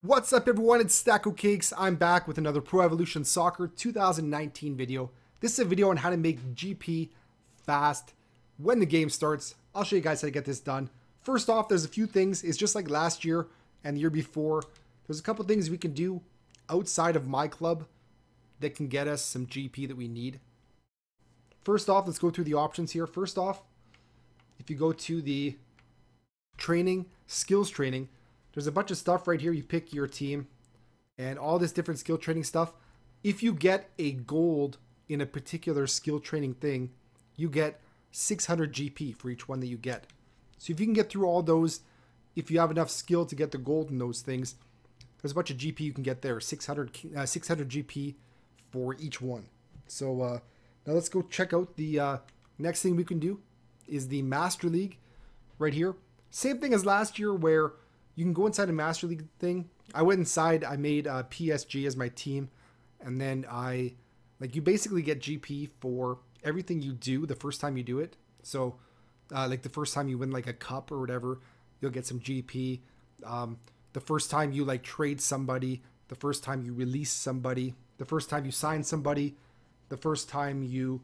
What's up everyone, it's Stacocakes. I'm back with another Pro Evolution Soccer 2019 video. This is a video on how to make GP fast when the game starts. I'll show you guys how to get this done. First off, there's a few things. It's just like last year and the year before. There's a couple things we can do outside of MyClub that can get us some GP that we need. First off, let's go through the options here. First off, if you go to the training, skills training, there's a bunch of stuff right here. You pick your team and all this different skill training stuff. If you get a gold in a particular skill training thing, you get 600 GP for each one that you get. So if you can get through all those, if you have enough skill to get the gold in those things, there's a bunch of GP you can get there. 600 GP for each one. So now let's go check out the next thing we can do is the Master League right here. Same thing as last year where you can go inside a Master League thing. I went inside, I made PSG as my team, and then you basically get GP for everything you do the first time you do it. So like the first time you win like a cup or whatever, you'll get some GP. The first time you like trade somebody, the first time you release somebody, the first time you sign somebody, the first time you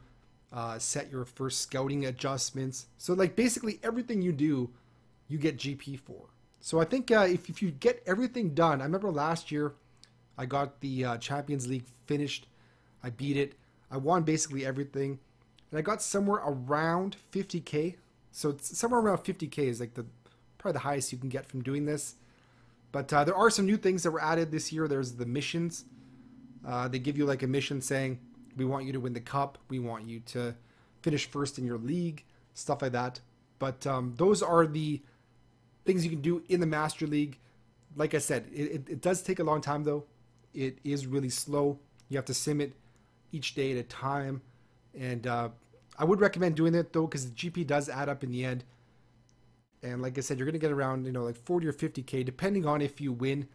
set your first scouting adjustments. So like basically everything you do, you get GP for. So I think if you get everything done, I remember last year I got the Champions League finished. I beat it. I won basically everything. And I got somewhere around 50k. So it's somewhere around 50k is like probably the highest you can get from doing this. But there are some new things that were added this year. There's the missions. They give you like a mission saying, we want you to win the cup. We want you to finish first in your league. Stuff like that. But those are the things you can do in the Master League. Like I said, it does take a long time though. It is really slow. You have to sim it each day at a time. And I would recommend doing it though, because the GP does add up in the end. And like I said, you're going to get around, like 40 or 50k, depending on if you win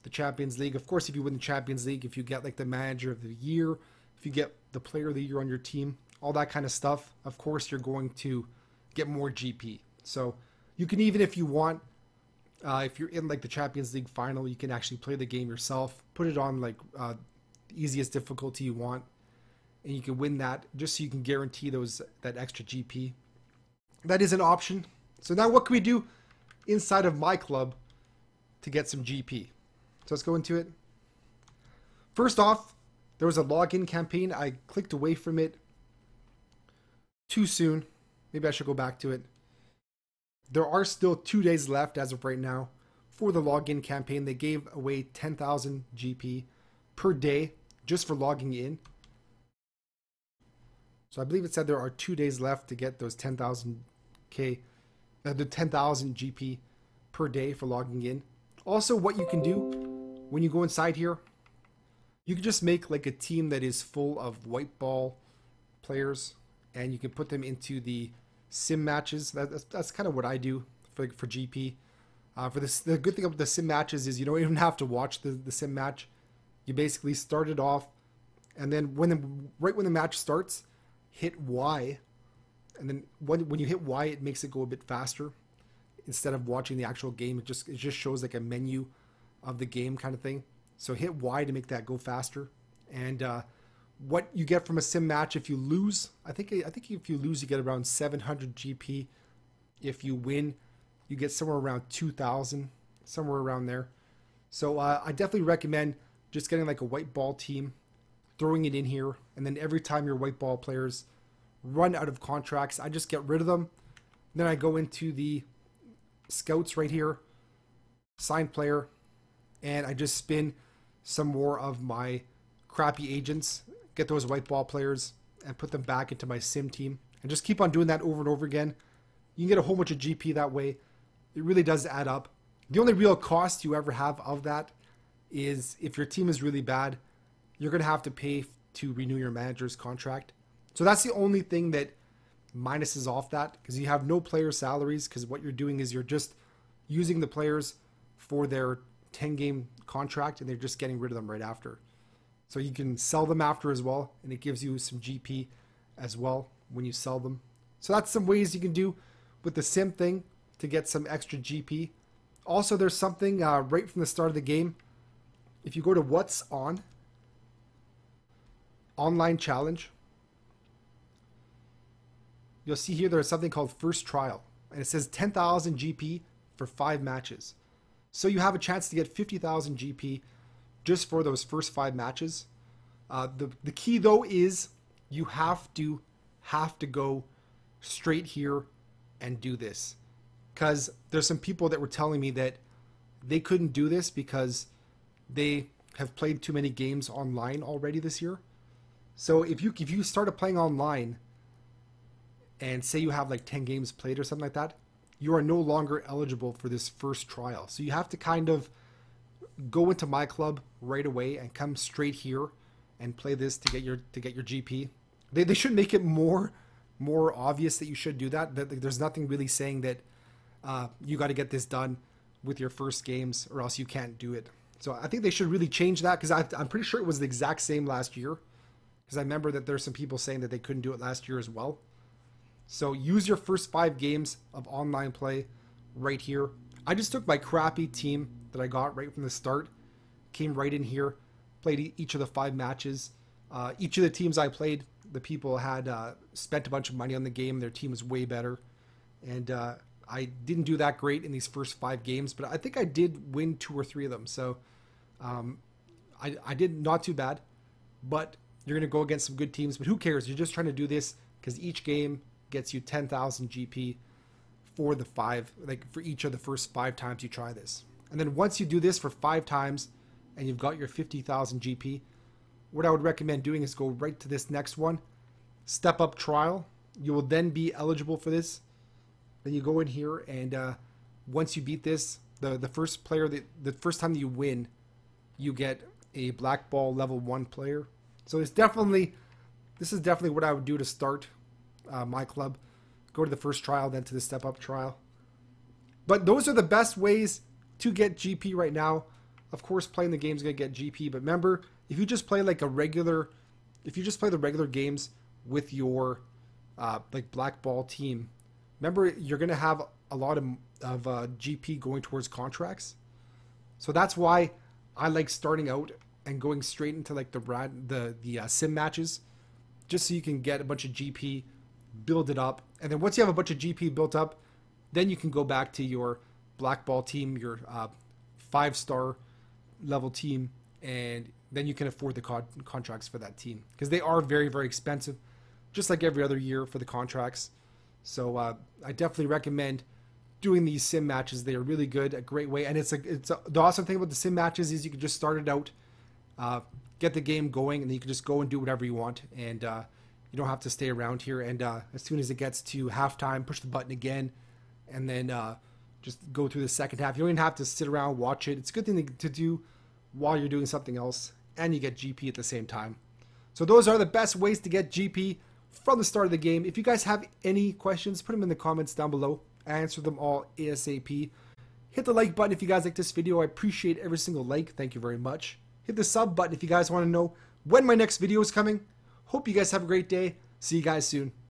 the Champions League. Of course, if you win the Champions League, if you get like the Manager of the Year, if you get the Player of the Year on your team, all that kind of stuff, of course, you're going to get more GP. So you can, even if you want, if you're in like the Champions League final, you can actually play the game yourself, put it on like the easiest difficulty you want, and you can win that just so you can guarantee that extra GP. That is an option. So now what can we do inside of MyClub to get some GP? So let's go into it. First off, there was a login campaign. I clicked away from it too soon. Maybe I should go back to it. There are still 2 days left as of right now for the login campaign. They gave away 10,000 GP per day just for logging in. So I believe it said there are 2 days left to get those 10,000 GP per day for logging in. Also, what you can do when you go inside here, you can just make like a team that is full of white ball players, and you can put them into the sim matches. That's kind of what I do for GP. For this, the good thing about the sim matches is you don't even have to watch the sim match. You basically start it off, and then right when the match starts, hit Y, and then when you hit Y, it makes it go a bit faster. Instead of watching the actual game, it just shows like a menu of the game kind of thing. So hit Y to make that go faster. And what you get from a sim match if you lose, I think if you lose you get around 700 GP. If you win, you get somewhere around 2,000, somewhere around there. So I definitely recommend just getting like a white ball team, throwing it in here, and then every time your white ball players run out of contracts, I just get rid of them. Then I go into the scouts right here, sign player, and I just spin some more of my crappy agents, get those white ball players, and put them back into my sim team, and just keep on doing that over and over again. You can get a whole bunch of GP that way. It really does add up. The only real cost you ever have of that is if your team is really bad, you're going to have to pay to renew your manager's contract. So that's the only thing that minuses off that, because you have no player salaries, because what you're doing is you're just using the players for their 10-game contract, and they're just getting rid of them right after. So you can sell them after as well, and it gives you some GP as well when you sell them. So that's some ways you can do with the sim thing to get some extra GP. Also, there's something right from the start of the game. If you go to what's on, online challenge, you'll see here there's something called first trial. And it says 10,000 GP for 5 matches. So you have a chance to get 50,000 GP just for those first 5 matches. The key though is you have to go straight here and do this, because there's some people that were telling me that they couldn't do this because they have played too many games online already this year. So if you started playing online and say you have like 10 games played or something like that, you are no longer eligible for this first trial. So you have to kind of go into MyClub right away and come straight here and play this to get your GP. They should make it more obvious that you should do that. There's nothing really saying that you got to get this done with your first games or else you can't do it. So I think they should really change that, because I'm pretty sure it was the exact same last year, because I remember that there's some people saying that they couldn't do it last year as well. So use your first 5 games of online play right here. I just took my crappy team that I got right from the start, came right in here, played each of the 5 matches. Each of the teams I played, the people had spent a bunch of money on the game. Their team was way better. And I didn't do that great in these first 5 games, but I think I did win 2 or 3 of them. So I did not too bad, but you're going to go against some good teams. But who cares? You're just trying to do this because each game gets you 10,000 GP for the 5, like for each of the first 5 times you try this. And then once you do this for 5 times and you've got your 50,000 GP, what I would recommend doing is go right to this next one, step up trial. You will then be eligible for this. Then you go in here, and once you beat this, the first player, the first time that you win, you get a black ball level 1 player. So this is definitely what I would do to start MyClub. Go to the first trial, then to the step up trial. But those are the best ways to get GP right now. Of course, playing the game is going to get GP, but remember, if you just play like the regular games with your like black ball team, remember you're going to have a lot of GP going towards contracts. So that's why I like starting out and going straight into like the sim matches, just so you can get a bunch of GP, build it up, and then once you have a bunch of GP built up, then you can go back to your black ball team, your 5-star level team, and then you can afford the contracts for that team, because they are very, very expensive, just like every other year for the contracts. So I definitely recommend doing these sim matches. They are really good, a great way. And the awesome thing about the sim matches is you can just start it out, get the game going, and then you can just go and do whatever you want, and you don't have to stay around here. And as soon as it gets to halftime, push the button again, and then just go through the second half. You don't even have to sit around, watch it. It's a good thing to do while you're doing something else, and you get GP at the same time. So those are the best ways to get GP from the start of the game. If you guys have any questions, put them in the comments down below. I answer them all ASAP. Hit the like button if you guys like this video. I appreciate every single like. Thank you very much. Hit the sub button if you guys want to know when my next video is coming. Hope you guys have a great day. See you guys soon.